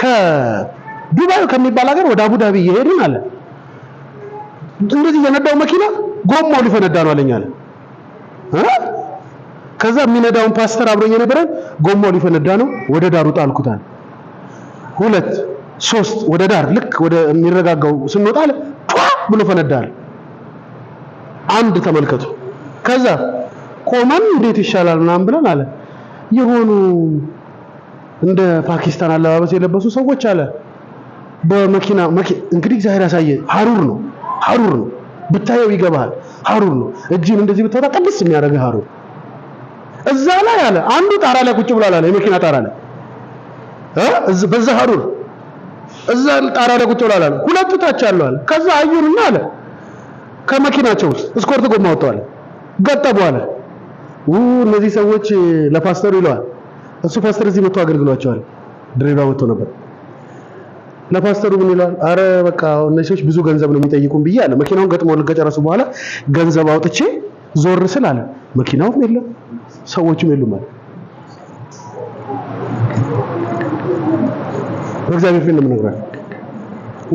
A: ከዱባይ ከሚባል ሀገር ወደ አቡዳቢ እየሄድን አለ። እንደዚህ የነዳው መኪና ጎማው ሊፈነዳ ነው አለኝ አለ። ከዛ የሚነዳውን ፓስተር አብሮኝ የነበረን ጎማው ሊፈነዳ ነው ወደ ዳሩ ጣልኩታል። 2 3 ወደ ዳር ልክ ወደ የሚረጋጋው ስንወጣ አለ ብሎ ፈነዳል። አንድ ተመልከቱ። ከዛ ቆመን እንዴት ይሻላል ምናምን ብለን አለ የሆኑ እንደ ፓኪስታን አለባበስ የለበሱ ሰዎች አለ በመኪና እንግዲህ እግዚአብሔር ያሳየ ሐሩር ነው ብታየው ይገባል። ሐሩር ነው። እጅን እንደዚህ ብታወጣ ቅድስ የሚያደርግ ሐሩር እዛ ላይ አለ። አንዱ ጣራ ላይ ቁጭ ብሏል አለ የመኪና ጣራ ላይ በዛ ሐሩር እዛ ጣራ ላይ ቁጭ ብሏል አለ። 2 ታች አለው አለ። ከዛ አዩንና አለ ከመኪናቸው ውስጥ እስኮርት ጎማ ወጣው አለ ገጠቡ አለ። እነዚህ ሰዎች ለፓስተሩ ይለዋል። እሱ ፓስተር እዚህ መጥቶ አገልግሏቸዋል። ድሬዳዋ መጥቶ ነበር። ለፓስተሩ ምን ይላል? አረ በቃ እነዚህ ሰዎች ብዙ ገንዘብ ነው የሚጠይቁን ብዬ አለ። መኪናውን ገጥሞ ከጨረሱ በኋላ ገንዘብ አውጥቼ ዞር ስል አለ መኪናውም የለም ሰዎችም የሉም አለ። በእግዚአብሔር ፊት ነው የምነግራቸው።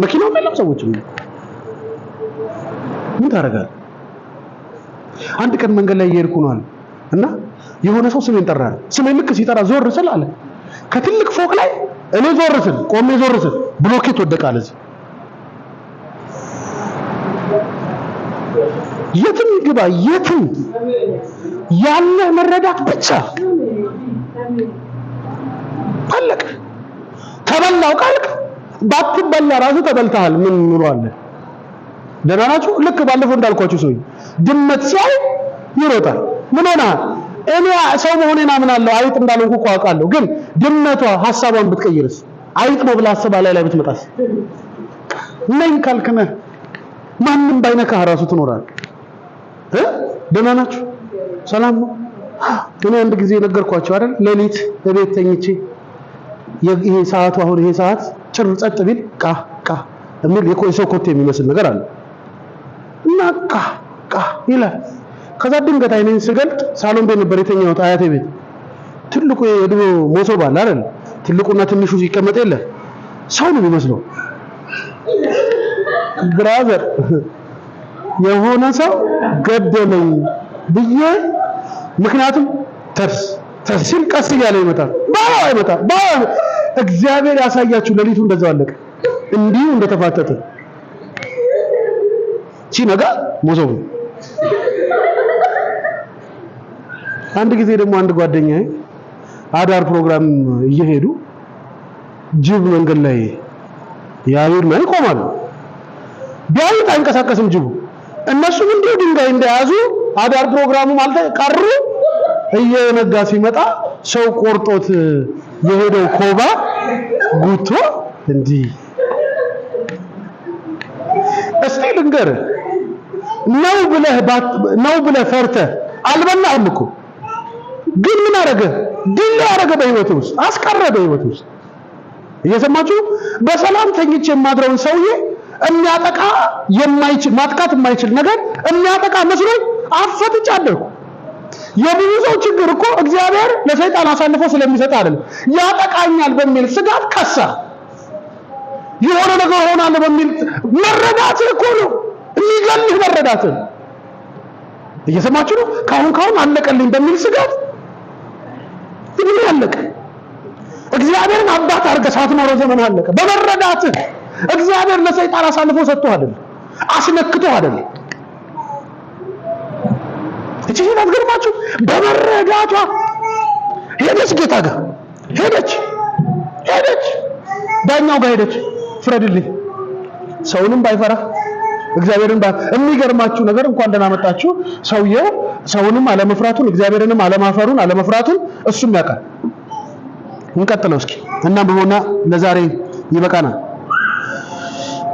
A: መኪናውም የለም ሰዎችም የሉም። ምን ታደርጋለህ? አንድ ቀን መንገድ ላይ እየሄድኩ ነው አለ እና የሆነ ሰው ስሜን ጠራ። ስሜን ልክ ሲጠራ ዞር ስል አለ ከትልቅ ፎቅ ላይ እኔ ቆሜ ዞር ስል ብሎኬት ወደቀ አለ። የትም ግባ የትም ያለ መረዳት ብቻ አለቀ። ተበላው ካልክ ባትበላ ራሱ ተበልተሃል። ምን ኑሮ አለ? ደህና ናችሁ? ልክ ባለፈው እንዳልኳችሁ ሰው ድመት ሲያይ ይሮጣል። ምን ሆነ? እኔ ሰው መሆኔን አምናለሁ። አይጥ እንዳልሆንኩ እኮ አውቃለሁ። ግን ድመቷ ሐሳቧን ብትቀይርስ? አይጥ ነው ብላ አስባ ላይ ብትመጣስ? ነኝ ካልክነ ማንም ባይነካህ ራሱ ትኖራለህ። ደህና ናችሁ? ሰላም ነው? እኔ አንድ ጊዜ ነገርኳችሁ አይደል? ሌሊት በቤት ተኝቼ ይሄ ሰዓቱ አሁን ይሄ ሰዓት ጭር ጸጥ ቢል ቃ የሚል የሰው ኮቴ የሚመስል ነገር አለ እና ቃ ይላል። ከዛ ድንገት አይኔን ስገልጥ ሳሎን ቤት ነበር የተኛሁት፣ አያቴ ቤት። ትልቁ የድሮ ሞሶብ አለ አይደል? ትልቁና ትንሹ ሲቀመጥ የለ ሰው ነው የሚመስለው። ብራዘር የሆነ ሰው ገደለኝ ብዬ ምክንያቱም ተርስ ሲል ቀስ እያለ ይመጣል። እግዚአብሔር ያሳያችሁ። ሌሊቱ እንደዛው አለቀ። እንዲሁ እንደተፋጠጠ ሲነጋ ሞሶብ። አንድ ጊዜ ደግሞ አንድ ጓደኛዬ አዳር ፕሮግራም እየሄዱ ጅብ መንገድ ላይ ያዩና ይቆማሉ። ቢያዩት አይንቀሳቀስም ጅቡ። እነሱም እንዲሁ ድንጋይ እንደያዙ አዳር ፕሮግራሙ ማለት ቀሩ። እየነጋ ሲመጣ ሰው ቆርጦት የሄደው ኮባ ጉቶ እንዲህ። እስቲ ልንገርህ፣ ነው ብለህ ፈርተህ አልበላህም እኮ። ግን ምን አረገ? ድል ያረገ በህይወት ውስጥ አስቀረ። በህይወት ውስጥ እየሰማችሁ በሰላም ተኝቼ የማድረውን ሰውዬ የሚያጠቃ የማይችል ማጥቃት የማይችል ነገር የሚያጠቃ መስሎኝ አፈጥጫለሁ። የብዙ ሰው ችግር እኮ እግዚአብሔር ለሰይጣን አሳልፎ ስለሚሰጥ አይደለም፣ ያጠቃኛል በሚል ስጋት ከሳ። የሆነ ነገር ሆናል በሚል መረዳት እኮ ነው የሚገልህ። መረዳት እየሰማችሁ ነው። ካሁን አለቀልኝ በሚል ስጋት ምን ያለቀ እግዚአብሔርን አባት አድርገህ ሳትኖረው ዘመን አለቀ። በመረዳትህ እግዚአብሔር ለሰይጣን አሳልፎ ሰጥቶ አይደለም፣ አስነክቶ አይደለም። እቺ ሴት አትገርማችሁ? በመረዳቷ ሄደች፣ ጌታ ጋር ሄደች፣ ዳኛው ጋር ሄደች። ፍረድልኝ። ሰውንም ባይፈራ እግዚአብሔርን የሚገርማችሁ ነገር እንኳን ደህና መጣችሁ። ሰውየው ሰውንም አለመፍራቱን እግዚአብሔርንም አለመፍራቱን እሱም ያውቃል። እንቀጥለው እስኪ እና በሆነ ለዛሬ ይበቃናል።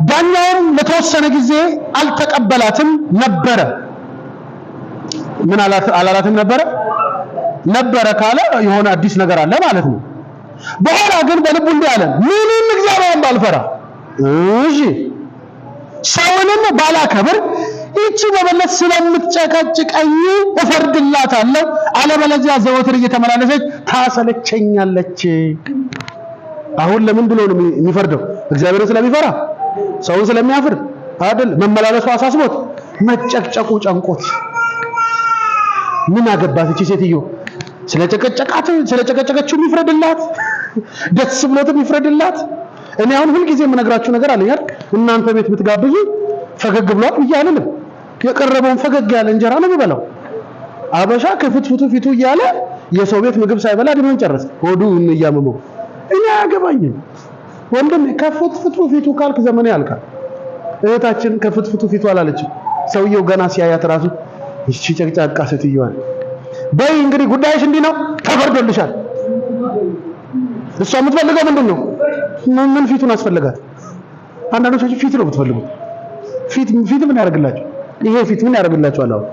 A: ዳኛውም ለተወሰነ ጊዜ አልተቀበላትም ነበረ። ምን አላላትም ነበረ ካለ የሆነ አዲስ ነገር አለ ማለት ነው። በኋላ ግን በልቡ እንዲህ አለ፣ ምንም እግዚአብሔርን ባልፈራ እሺ ሰውንም ባላከብር ይቺ በመለስ ስለምትጨቀጭቀኝ እፈርድላታለሁ፣ አለበለዚያ ዘወትር እየተመላለሰች ታሰለቸኛለች። አሁን ለምን ብሎ ነው የሚፈርደው? እግዚአብሔርን ስለሚፈራ ሰውን ስለሚያፍር አይደል? መመላለሱ አሳስቦት መጨቅጨቁ ጨንቆት ምን አገባት እቺ ሴትዮ? ስለጨቀጨቀችው ይፍረድላት፣ ደስ ብሎትም ይፍረድላት። እኔ አሁን ሁልጊዜ የምነግራችሁ ነገር አለኝ አይደል? እናንተ ቤት ብትጋብዙ ፈገግ ብሏል ብዬ አልልም። የቀረበውን ፈገግ ያለ እንጀራ ነው የሚበላው። አበሻ ከፍትፍቱ ፊቱ እያለ የሰው ቤት ምግብ ሳይበላ ድመን ጨረሰ፣ ሆዱ እያመመው። እኔ አያገባኝም ወንድሜ። ከፍትፍቱ ፊቱ ካልክ ዘመኔ ያልቃል። እህታችን ከፍትፍቱ ፊቱ አላለችም። ሰውየው ገና ሲያያት ራሱ እቺ ጨቅጫቃ ሴትዮዋን በይ እንግዲህ ጉዳይሽ እንዲህ ነው፣ ተፈርዶልሻል። እሷ የምትፈልገው ምንድን ነው? ምን ፊቱን አስፈልጋት? አንዳንዶቻችሁ ፊት ነው የምትፈልጉት። ፊት ምን ያደርግላችሁ? ይሄ ፊት ምን ያደርግላችኋል? አሁን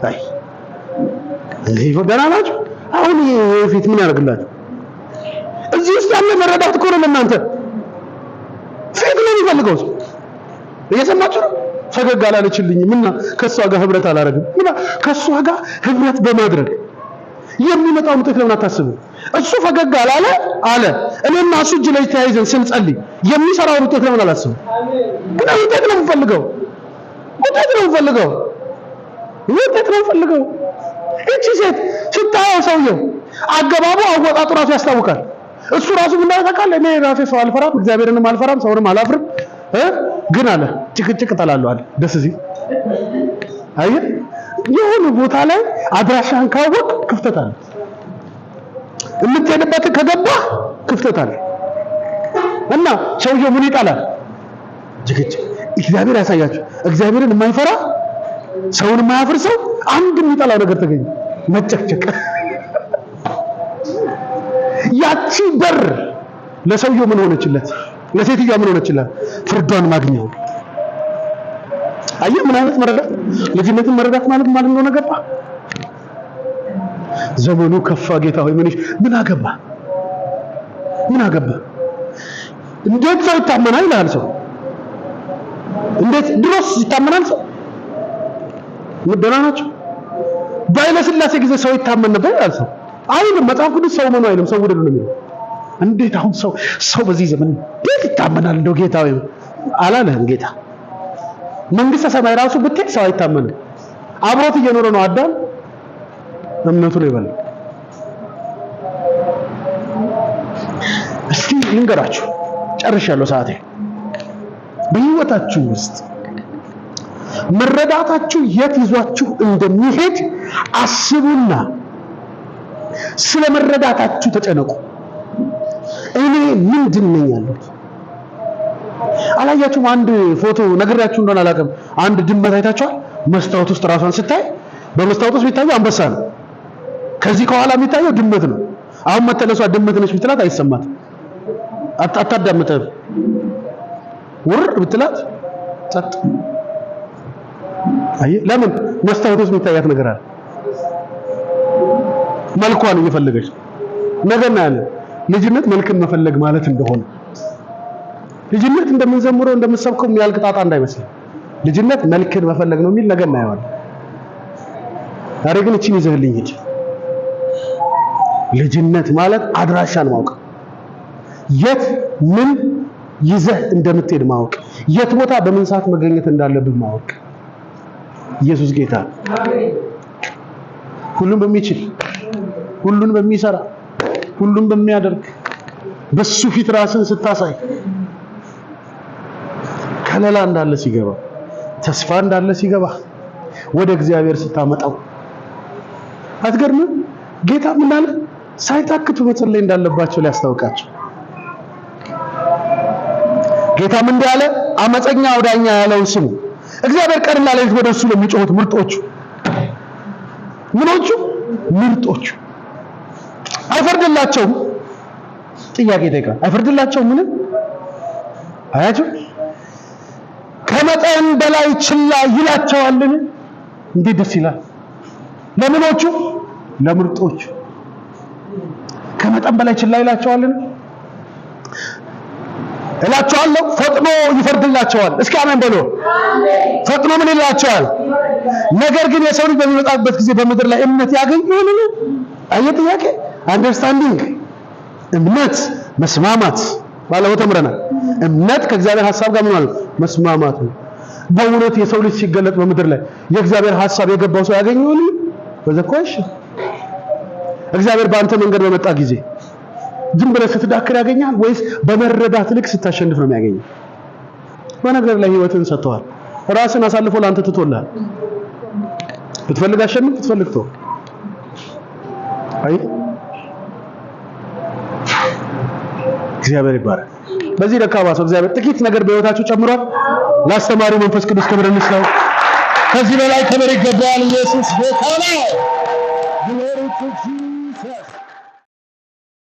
A: አይ ይሄ ደህና ናችሁ። አሁን ይሄ ፊት ምን ያደርግላችሁ? እዚህ ውስጥ ያለ መረዳት እኮ ነው ለእናንተ። ፊት ነው የሚፈልገው። እየሰማችሁ ነው? ፈገግ አላለችልኝም እና ከሷ ጋር ህብረት አላረግም እና ከሷ ጋር ህብረት በማድረግ የሚመጣው ውጤት ለምን አታስቡ? እሱ ፈገግ አለ እኔና እሱ እጅ ላይ ተያይዘን ስንጸልይ የሚሰራው ውጤት ለምን አላስቡ? ግን ውጤት ነው የምፈልገው። እቺ ሴት ስታየው ሰውየው አገባቡ አወጣጡ ራሱ ያስታውቃል። እሱ ራሱ ምን ያደርጋል? እኔ ራሴ ሰው አልፈራም፣ እግዚአብሔርንም አልፈራም፣ ሰውንም አላፍርም ግን አለ ጭቅጭቅ እጠላለሁ አለ። ደስ ሲል አየህ፣ የሆነ ቦታ ላይ አድራሻህን ካወቅ ክፍተት አለ። የምትሄድበት ከገባ ክፍተት አለ እና ሰውየው ምን ይጣላል? ጭቅጭቅ። እግዚአብሔር ያሳያችሁ። እግዚአብሔርን የማይፈራ ሰውን የማያፍር ሰው አንድ የሚጠላው ነገር ተገኘ፣ መጨቅጨቅ። ያቺ በር ለሰውየው ምን ሆነችለት? ለሴትዮዋ ምን ሆነችላት? ፍርዷን ማግኘው። አየህ ምን አይነት መረዳት! ልጅነትን መረዳት ማለት ነው። ገባ? ዘመኑ ከፋ። ጌታ ሆይ ምን አገባ? እንዴት ሰው ይታመናል ይላል ሰው። እንዴት ድሮስ ይታመናል ሰው? ደህና ናቸው። በኃይለ ሥላሴ ጊዜ ሰው ይታመን ነበር ይላል ሰው። አይልም መጽሐፍ ቅዱስ ሰው ምን አይልም፣ ሰው ውደዱ ነው የሚለው። እንዴት አሁን ሰው በዚህ ዘመን እንዴት ይታመናል? እንደው ጌታ ወይ አላለህም ጌታ። መንግስተ ሰማይ ራሱ ብትሄድ ሰው አይታመንም። አብሮት እየኖረ ነው አዳም፣ እምነቱ ነው ይበል። እስኪ ልንገራችሁ፣ ጨርሻለሁ ሰዓቴ። በህይወታችሁ ውስጥ መረዳታችሁ የት ይዟችሁ እንደሚሄድ አስቡና ስለ መረዳታችሁ ተጨነቁ። እኔ ምንድን ነኝ ያሉት? አላያችሁም? አንድ ፎቶ ነግራችሁ እንደሆነ አላውቅም። አንድ ድመት አይታችኋል? መስታወት ውስጥ ራሷን ስታይ በመስታወት ውስጥ የሚታየው አንበሳ ነው። ከዚህ ከኋላ የሚታየው ድመት ነው። አሁን መተለሷ ድመት ነች ብትላት አይሰማትም፣ አታዳምጥም። ውር ብትላት ጸጥ። ለምን? መስታወት ውስጥ የሚታያት ነገር አለ። መልኳን እየፈለገች ነገና ያለ ልጅነት መልክን መፈለግ ማለት እንደሆነ፣ ልጅነት እንደምንዘምረው እንደምንሰብከው የሚያልቅ ጣጣ እንዳይመስል፣ ልጅነት መልክን መፈለግ ነው የሚል ነገር እናየዋለን። ዛሬ ግን እቺን ይዘህልኝ ሂድ። ልጅነት ማለት አድራሻን ማወቅ፣ የት ምን ይዘህ እንደምትሄድ ማወቅ፣ የት ቦታ በምን ሰዓት መገኘት እንዳለብህ ማወቅ። ኢየሱስ ጌታ ሁሉን በሚችል ሁሉን በሚሰራ ሁሉን በሚያደርግ በሱ ፊት ራስን ስታሳይ ከለላ እንዳለ ሲገባ ተስፋ እንዳለ ሲገባ ወደ እግዚአብሔር ስታመጣው አትገርምም? ጌታ ምን አለ? ሳይታክቱ መጸለይ እንዳለባቸው ሊያስታውቃቸው። ጌታ ምን እንዳለ? አመፀኛ ወዳኛ ያለውን ስሙ። እግዚአብሔር ቀንና ሌሊት ወደ እሱ ለሚጮሁት ምርጦቹ ምኖቹ ምርጦቹ አይፈርድላቸውም። ጥያቄ ጠይቃ አይፈርድላቸውም? ምን አያችሁ? ከመጠን በላይ ችላ ይላቸዋልን? እንዴት ደስ ይላል! ለምኖቹ ለምርጦቹ ከመጠን በላይ ችላ ይላቸዋልን? እላቸዋለሁ ፈጥኖ ይፈርድላቸዋል። እስኪ አሜን በሉ። ፈጥኖ ምን ይላቸዋል? ነገር ግን የሰው ልጅ በሚመጣበት ጊዜ በምድር ላይ እምነት ያገኝ ይሆንን? አየ ጥያቄ። አንደርስታንዲንግ እምነት መስማማት ባለው ተምረናል። እምነት ከእግዚአብሔር ሐሳብ ጋር ምን ማለት መስማማት ነው። በእውነት የሰው ልጅ ሲገለጥ በምድር ላይ የእግዚአብሔር ሐሳብ የገባው ሰው ያገኝ ይሆን? በዘኳሽ እግዚአብሔር በአንተ መንገድ በመጣ ጊዜ ዝም ብለህ ስትዳክር ያገኛል ወይስ በመረዳት ልክ ስታሸንፍ ነው የሚያገኘው? በነገር ላይ ህይወትን ሰጥቷል። ራስን አሳልፎ ላንተ ትቶልሃል። ብትፈልግ አሸንፍ፣ ብትፈልግ ተው። አይ እግዚአብሔር ይባረክ። በዚህ ደካማ ሰው እግዚአብሔር ጥቂት ነገር በህይወታችሁ ጨምሯል። ላስተማሪው መንፈስ ቅዱስ ክብር እንስጠው። ከዚህ በላይ ክብር ይገባዋል። ኢየሱስ ጌታ ነው።